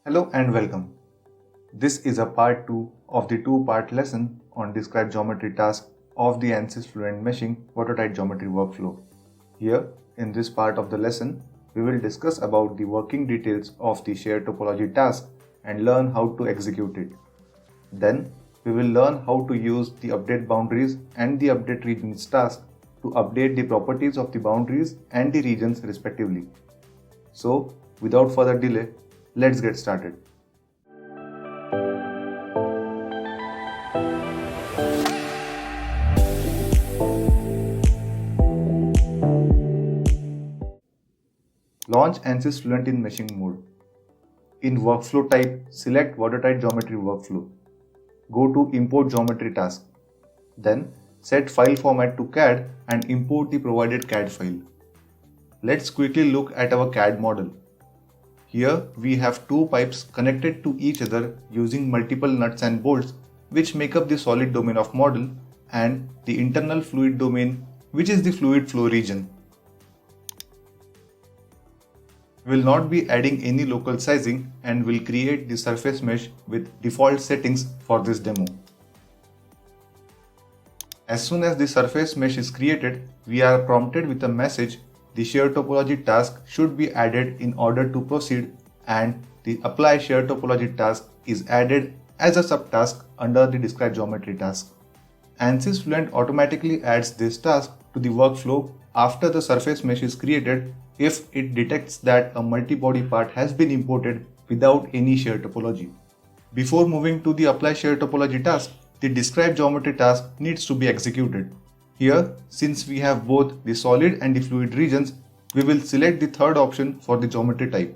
Hello and welcome. This is a part 2 of the two-part lesson on describe geometry task of the Ansys Fluent Meshing watertight geometry workflow. Here, in this part of the lesson, we will discuss about the working details of the shared topology task and learn how to execute it. Then, we will learn how to use the update boundaries and the update regions task to update the properties of the boundaries and the regions respectively. So, without further delay, let's get started. Launch Ansys Fluent in meshing mode. In workflow type, select watertight geometry workflow. Go to import geometry task. Then set file format to CAD and import the provided CAD file. Let's quickly look at our CAD model. Here we have two pipes connected to each other using multiple nuts and bolts which make up the solid domain of model and the internal fluid domain which is the fluid flow region. We will not be adding any local sizing and will create the surface mesh with default settings for this demo. As soon as the surface mesh is created, we are prompted with a message. The shared topology task should be added in order to proceed, and the apply shared topology task is added as a subtask under the describe geometry task. Ansys Fluent automatically adds this task to the workflow after the surface mesh is created if it detects that a multi-body part has been imported without any shared topology. Before moving to the apply shared topology task, the describe geometry task needs to be executed. Here, since we have both the solid and the fluid regions, we will select the third option for the geometry type.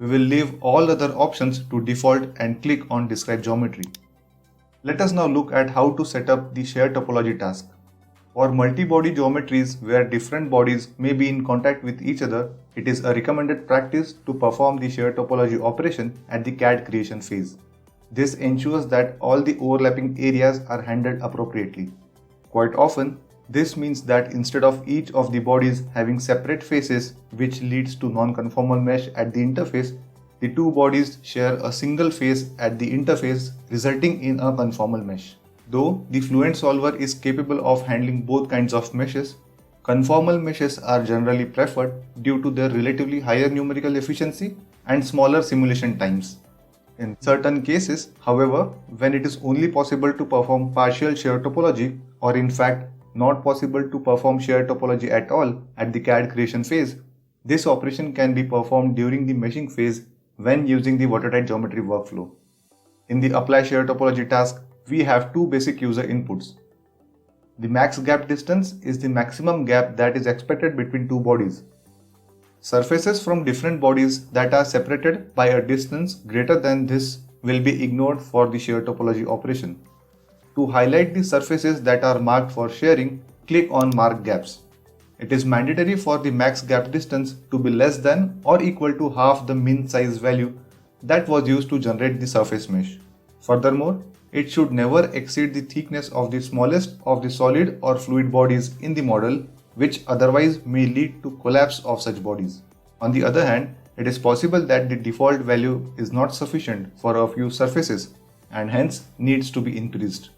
We will leave all other options to default and click on describe geometry. Let us now look at how to set up the shared topology task. For multi-body geometries where different bodies may be in contact with each other, it is a recommended practice to perform the shared topology operation at the CAD creation phase. This ensures that all the overlapping areas are handled appropriately. Quite often, this means that instead of each of the bodies having separate faces which leads to non-conformal mesh at the interface, the two bodies share a single face at the interface resulting in a conformal mesh. Though the Fluent solver is capable of handling both kinds of meshes, conformal meshes are generally preferred due to their relatively higher numerical efficiency and smaller simulation times. In certain cases, however, when it is only possible to perform partial shared topology, or in fact not possible to perform shared topology at all at the CAD creation phase, this operation can be performed during the meshing phase when using the watertight geometry workflow. In the apply shared topology task, we have two basic user inputs. The max gap distance is the maximum gap that is expected between two bodies. Surfaces from different bodies that are separated by a distance greater than this will be ignored for the shared topology operation. To highlight the surfaces that are marked for sharing, click on Mark Gaps. It is mandatory for the max gap distance to be less than or equal to half the min size value that was used to generate the surface mesh. Furthermore, it should never exceed the thickness of the smallest of the solid or fluid bodies in the model, which otherwise may lead to collapse of such bodies. On the other hand, it is possible that the default value is not sufficient for a few surfaces and hence needs to be increased.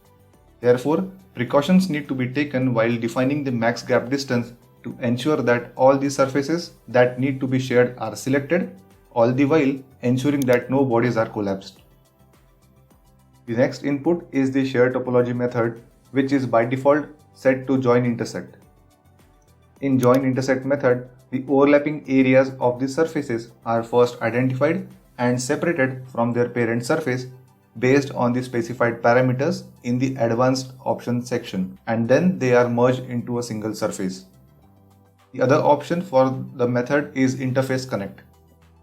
Therefore, precautions need to be taken while defining the max gap distance to ensure that all the surfaces that need to be shared are selected, all the while ensuring that no bodies are collapsed. The next input is the shared topology method, which is by default set to join intersect. In join intersect method, the overlapping areas of the surfaces are first identified and separated from their parent surface based on the specified parameters in the advanced options section, and then they are merged into a single surface. The other option for the method is interface connect.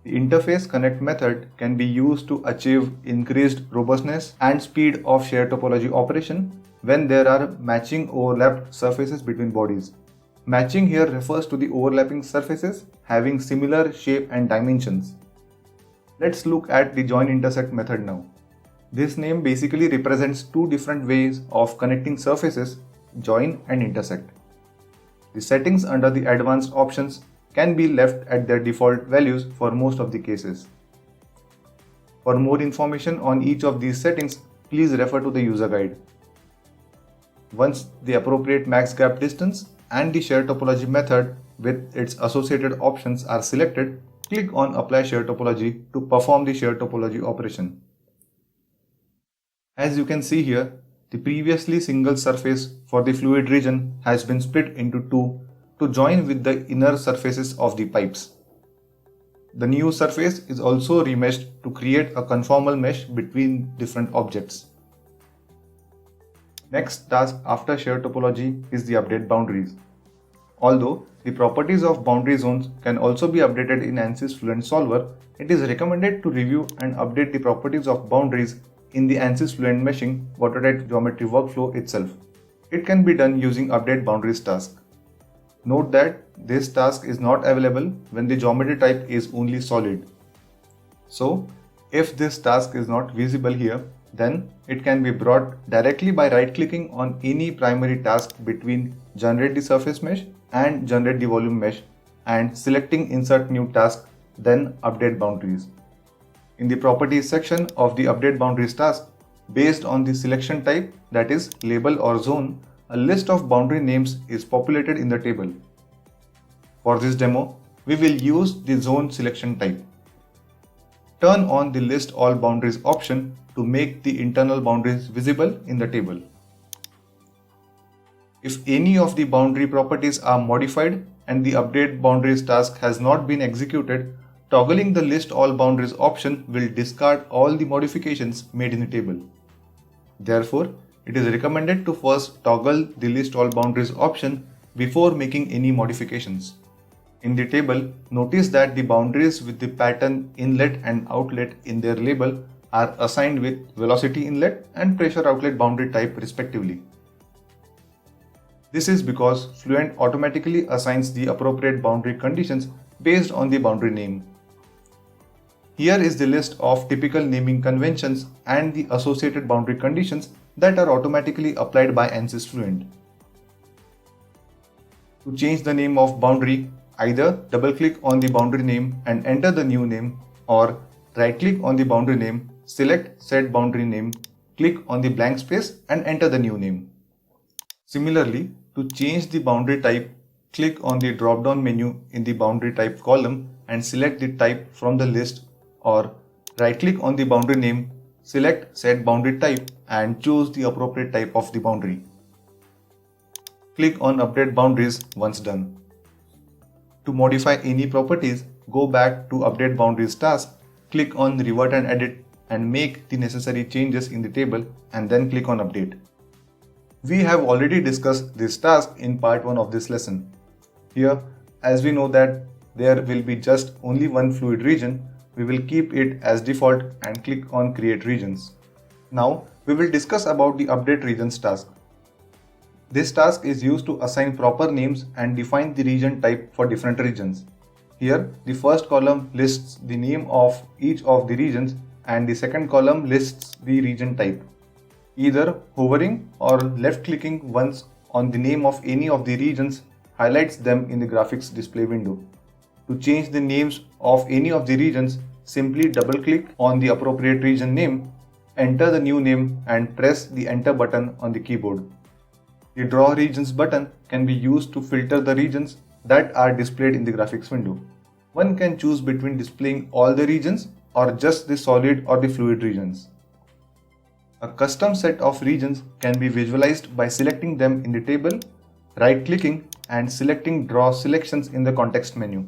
The interface connect method can be used to achieve increased robustness and speed of shared topology operation when there are matching overlapped surfaces between bodies. Matching here refers to the overlapping surfaces having similar shape and dimensions. Let's look at the join intersect method now. This name basically represents two different ways of connecting surfaces, join and intersect. The settings under the advanced options can be left at their default values for most of the cases. For more information on each of these settings, please refer to the user guide. Once the appropriate max gap distance and the shared topology method with its associated options are selected, click on Apply Shared Topology to perform the shared topology operation. As you can see here, the previously single surface for the fluid region has been split into two to join with the inner surfaces of the pipes. The new surface is also remeshed to create a conformal mesh between different objects. Next task after shared topology is the update boundaries. Although the properties of boundary zones can also be updated in Ansys Fluent Solver, it is recommended to review and update the properties of boundaries in the Ansys Fluent Meshing watertight geometry workflow itself. It can be done using Update Boundaries task. Note that this task is not available when the geometry type is only solid. So, if this task is not visible here, then it can be brought directly by right-clicking on any primary task between Generate the Surface Mesh and Generate the Volume Mesh and selecting Insert New Task, then Update Boundaries. In the Properties section of the Update Boundaries task, based on the selection type, that is label or zone, a list of boundary names is populated in the table. For this demo, we will use the zone selection type. Turn on the List All Boundaries option to make the internal boundaries visible in the table. If any of the boundary properties are modified and the Update Boundaries task has not been executed, toggling the List All Boundaries option will discard all the modifications made in the table. Therefore, it is recommended to first toggle the List All Boundaries option before making any modifications. In the table, notice that the boundaries with the pattern inlet and outlet in their label are assigned with velocity inlet and pressure outlet boundary type respectively. This is because Fluent automatically assigns the appropriate boundary conditions based on the boundary name. Here is the list of typical naming conventions and the associated boundary conditions that are automatically applied by Ansys Fluent. To change the name of boundary, either double-click on the boundary name and enter the new name, or right-click on the boundary name, select Set Boundary Name, click on the blank space and enter the new name. Similarly, to change the boundary type, click on the drop-down menu in the Boundary Type column and select the type from the list, or right-click on the boundary name, select Set Boundary Type and choose the appropriate type of the boundary. Click on Update Boundaries once done. To modify any properties, go back to Update Boundaries task, click on Revert and Edit and make the necessary changes in the table and then click on Update. We have already discussed this task in part 1 of this lesson. Here, as we know that there will be just only one fluid region, we will keep it as default and click on Create Regions. Now, we will discuss about the Update Regions task. This task is used to assign proper names and define the region type for different regions. Here, the first column lists the name of each of the regions and the second column lists the region type. Either hovering or left-clicking once on the name of any of the regions highlights them in the graphics display window. To change the names of any of the regions, simply double-click on the appropriate region name, enter the new name and press the Enter button on the keyboard. The Draw Regions button can be used to filter the regions that are displayed in the graphics window. One can choose between displaying all the regions or just the solid or the fluid regions. A custom set of regions can be visualized by selecting them in the table, right-clicking and selecting Draw Selections in the context menu.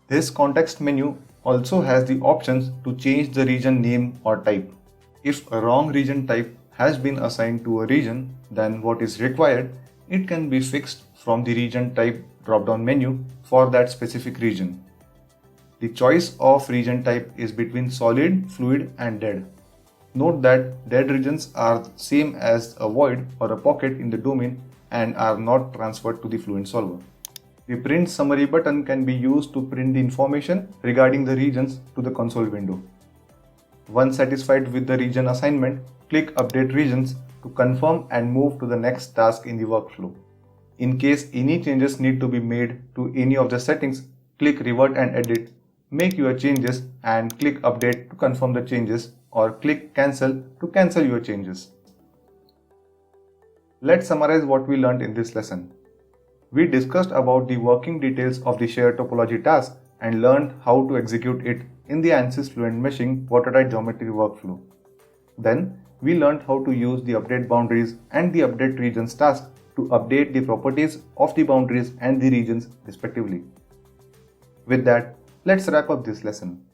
This context menu also has the options to change the region name or type. If a wrong region type has been assigned to a region than what is required, it can be fixed from the region type drop-down menu for that specific region. The choice of region type is between solid, fluid and dead. Note that dead regions are same as a void or a pocket in the domain and are not transferred to the Fluent solver. The Print Summary button can be used to print the information regarding the regions to the console window. Once satisfied with the region assignment, click Update Regions to confirm and move to the next task in the workflow. In case any changes need to be made to any of the settings, click Revert and Edit make your changes and click update to confirm the changes or click cancel to cancel your changes. Let's summarize what we learned in this lesson. We discussed about the working details of the shared topology task and learned how to execute it in the Ansys Fluent Meshing watertight geometry workflow. Then, we learned how to use the update boundaries and the update regions task to update the properties of the boundaries and the regions respectively. With that, let's wrap up this lesson.